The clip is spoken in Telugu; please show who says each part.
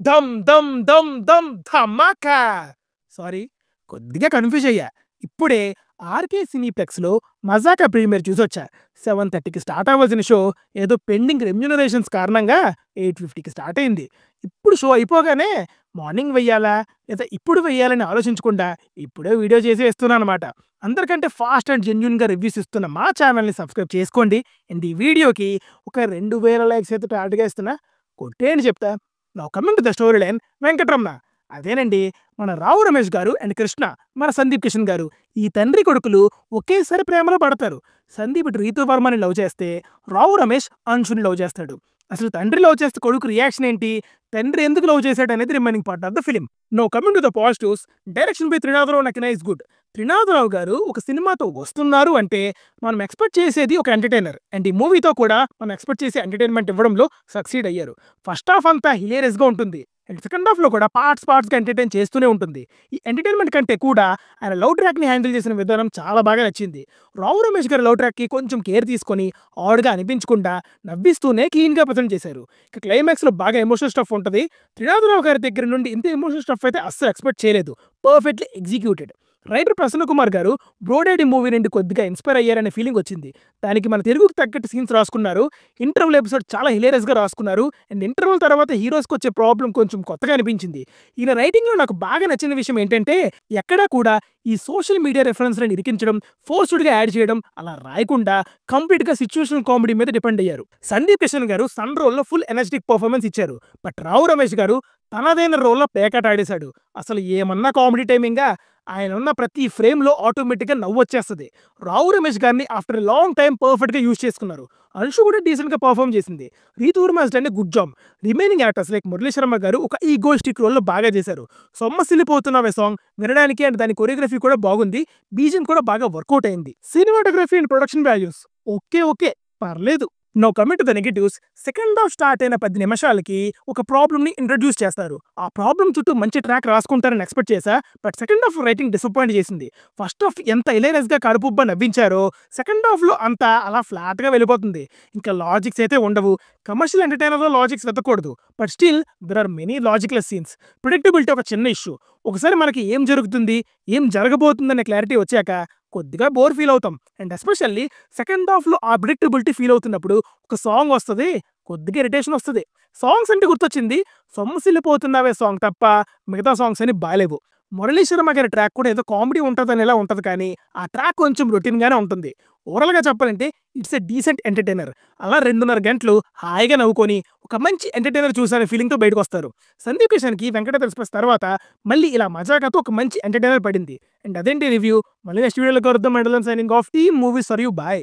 Speaker 1: ధమ్ ధమ్ ధమ్ ధమ్ ధమాకా! సారీ, కొద్దిగా కన్‌ఫ్యూజ్ అయ్యా. ఇప్పుడే 'ఆర్‌కే సినీప్లెక్స్‌లో' 'మజాకా' ప్రీమియర్ చూసొచ్చా. 7:30కి స్టార్ట్ అవ్వాల్సిన షో ఏదో పెండింగ్ రెమ్యూనరేషన్స్ కారణంగా 8:50కి స్టార్ట్ అయింది. ఇప్పుడు షో అయిపోగానే మార్నింగ్ వెయ్యాలా? లేదా ఇప్పుడు వెయ్యాలని ఆలోచించకుండా ఇప్పుడే వీడియో చేసి వేస్తున్నానన్నమాట. అందరికంటే ఫాస్ట్ అండ్ జెన్యూన్‌గా రివ్యూస్ ఇస్తున్న మా ఛానెల్‌ని సబ్స్క్రైబ్ చేసుకోండి. అండ్ ఈ వీడియోకి ఒక 2000 లైక్స్ అయితే టార్గెట్‌గా ఇస్తున్నా. కొట్టేయండి చెప్తా. Now coming to the story line. Venkataramana. అదేనండి, మన రావు రమేష్ గారు అండ్ కృష్ణ, మన సందీప్ కిషన్ గారు, ఈ తండ్రి కొడుకులు ఒకేసారి ప్రేమలో పడతారు. సందీప్ ఇటు రీతూ వర్మని లవ్ చేస్తే, రావు రమేష్ అంశుని లవ్ చేస్తాడు. అసలు తండ్రి లవ్ చేస్తే కొడుకు రియాక్షన్ ఏంటి? తండ్రి ఎందుకు లవ్ చేశాడు అనేది remaining part of the film. No coming to the positives. Direction by Trinatha Rao Nakkina good. Trinatha Rao గారు ఒక సినిమాతో వస్తున్నారు అంటే మనం ఎక్స్పెక్ట్ చేసేది ఒక ఎంటర్టైనర్. అండ్ ఈ మూవీతో కూడా మనం ఎక్స్పెక్ట్ చేసే ఎంటర్టైన్మెంట్ ఇవ్వడంలో సక్సీడ్ అయ్యారు. ఫస్ట్ హాఫ్ అంతా హిలేరియస్‌గా ఉంటుంది. అండ్ సెకండ్ హాఫ్‌లో కూడా పార్ట్స్‌గా ఎంటర్‌టైన్ చేస్తూనే ఉంటుంది. ఈ ఎంటర్టైన్మెంట్ కంటే కూడా ఆయన లవ్ ట్రాక్‌ని హ్యాండిల్ చేసిన విధానం చాలా బాగా నచ్చింది. రావు రమేష్ గారి లవ్ ట్రాక్‌కి కొంచెం కేర్ తీసుకొని ఆడ్‌గా అనిపించకుండా నవ్విస్తూనే క్లీన్‌గా ప్రెజెంట్ చేశారు. ఇక క్లైమాక్స్‌లో బాగా ఎమోషనల్ స్టఫ్ ఉంటది. త్రినాథరావు గారి దగ్గర నుండి ఇంత ఎమోషనల్ స్టఫ్ అయితే అస్సలు ఎక్స్‌పెక్ట్ చేయలేదు. Perfectly executed. Writer Prasanna Kumar గారు బ్రో డాడీ మూవీ నుండి కొద్దిగా ఇన్‌స్పైర్ అయ్యారనే ఫీలింగ్ వచ్చింది. దానికి మన తెలుగుకి తగ్గట్టు సీన్స్ రాసుకున్నారు. ఇంటర్వల్ ఎపిసోడ్ చాలా హిలేరియస్‌గా రాసుకున్నారు. అండ్ ఇంటర్వల్ తర్వాత హీరోస్‌కి వచ్చే ప్రాబ్లమ్ కొంచెం కొత్తగా అనిపించింది. ఈయన రైటింగ్‌లో నాకు బాగా నచ్చిన విషయం ఏంటంటే, ఎక్కడా కూడా ఈ సోషల్ మీడియా రిఫరెన్స్‌లను ఇరికించడం, ఫోర్స్‌డ్‌గా యాడ్ చేయడం అలా రాయకుండా కంప్లీట్‌గా సిట్యుయేషనల్ కామెడీ మీద డిపెండ్ అయ్యారు. సందీప్ కిషన్ గారు సన్ రోల్‌లో ఫుల్ ఎనర్జిటిక్ పర్ఫార్మెన్స్ ఇచ్చారు. బట్ రావు రమేష్ గారు తనదైన రోల్‌లో పేకాట ఆడేశాడు. అసలు ఏమన్నా కామెడీ టైమింగా! ఆయన ఉన్న ప్రతి ఫ్రేమ్‌లో ఆటోమేటిక్‌గా నవ్వొచ్చేస్తది. రావు రమేష్ గారిని ఆఫ్టర్ ఎ లాంగ్ టైమ్ పర్ఫెక్ట్‌గా యూజ్ చేసుకున్నారు. అంశు కూడా డీసెంట్‌గా పర్ఫార్మ్ చేసింది. Ritu Varma has done a good job. Remaining actors like Murali Sharma గారు ఒక ఈగోయిస్టిక్ రోల్‌లో బాగా చేశారు. 'సొమ్మసిల్లిపోతున్నావే' సాంగ్ వినడానికి అండ్ దాని కొరియోగ్రఫీ కూడా బాగుంది. బీజీఎం కూడా బాగా వర్కౌట్ అయింది. Cinematography and production values okay. పర్లేదు. Now coming to the negatives. Second half start అయిన 10 నిమిషాలకి ఒక ప్రాబ్లమ్‌ని ఇంట్రొడ్యూస్ చేస్తారు. ఆ ప్రాబ్లమ్ చుట్టూ మంచి ట్రాక్ రాసుకుంటారని ఎక్స్‌పెక్ట్ చేశా. But second half writing disappoint చేసింది. ఫస్ట్ హాఫ్ ఎంత హిలేరియస్‌గా కడుపుబ్బా నవ్వించారో, సెకండ్ హాఫ్‌లో అంతా అలా ఫ్లాట్‌గా వెళ్ళిపోతుంది. ఇంకా లాజిక్స్ అయితే ఉండవు. కమర్షియల్ ఎంటర్‌టైనర్‌లో లాజిక్స్ వెతకూడదు. But still there are many logicless scenes. Predictability ఒక చిన్న ఇష్యూ. ఒకసారి మనకి ఏం జరుగుతుంది, ఏం జరగబోతుందనే క్లారిటీ వచ్చాక కొద్దిగా బోర్ ఫీల్ అవుతాం. అండ్ ఎస్పెషల్లీ సెకండ్ హాఫ్‌లో ఆ ప్రెడిక్టబిలిటీ ఫీల్ అవుతున్నప్పుడు ఒక సాంగ్ వస్తది. కొద్దిగా ఇరిటేషన్ వస్తది. సాంగ్స్ అంటే గుర్తొచ్చింది 'సొమ్మసిల్లిపోతున్నావే' సాంగ్ తప్ప మిగతా సాంగ్స్ అన్ని బాలేవు. మురళీ శర్మ గారి ట్రాక్ కూడా ఏదో కామెడీ ఉంటదనేలా ఉంటది కానీ, ఆ ట్రాక్ కొంచెం రొటీన్‌గానే ఉంటుంది. ఓవరాల్‌గా చెప్పాలంటే ఇట్స్ ఎ డీసెంట్ ఎంటర్‌టైనర్. అలా 2:30 గంటలు హాయిగా నవ్వుకొని ఒక మంచి ఎంటర్‌టైనర్ చూసానే ఫీలింగ్‌తో బయటకొస్తారు. సందీప్ కిషన్‌కి 'వెంకటేశ్వర ఎక్స్‌ప్రెస్' తర్వాత మళ్ళీ ఇలా 'మజాకా'తో ఒక మంచి ఎంటర్‌టైనర్ పడింది. అండ్ అదేంటి రివ్యూ. మళ్ళీ నెక్స్ట్ వీడియోలో కలుద్దాం. Until then signing off. Team movies for you. By.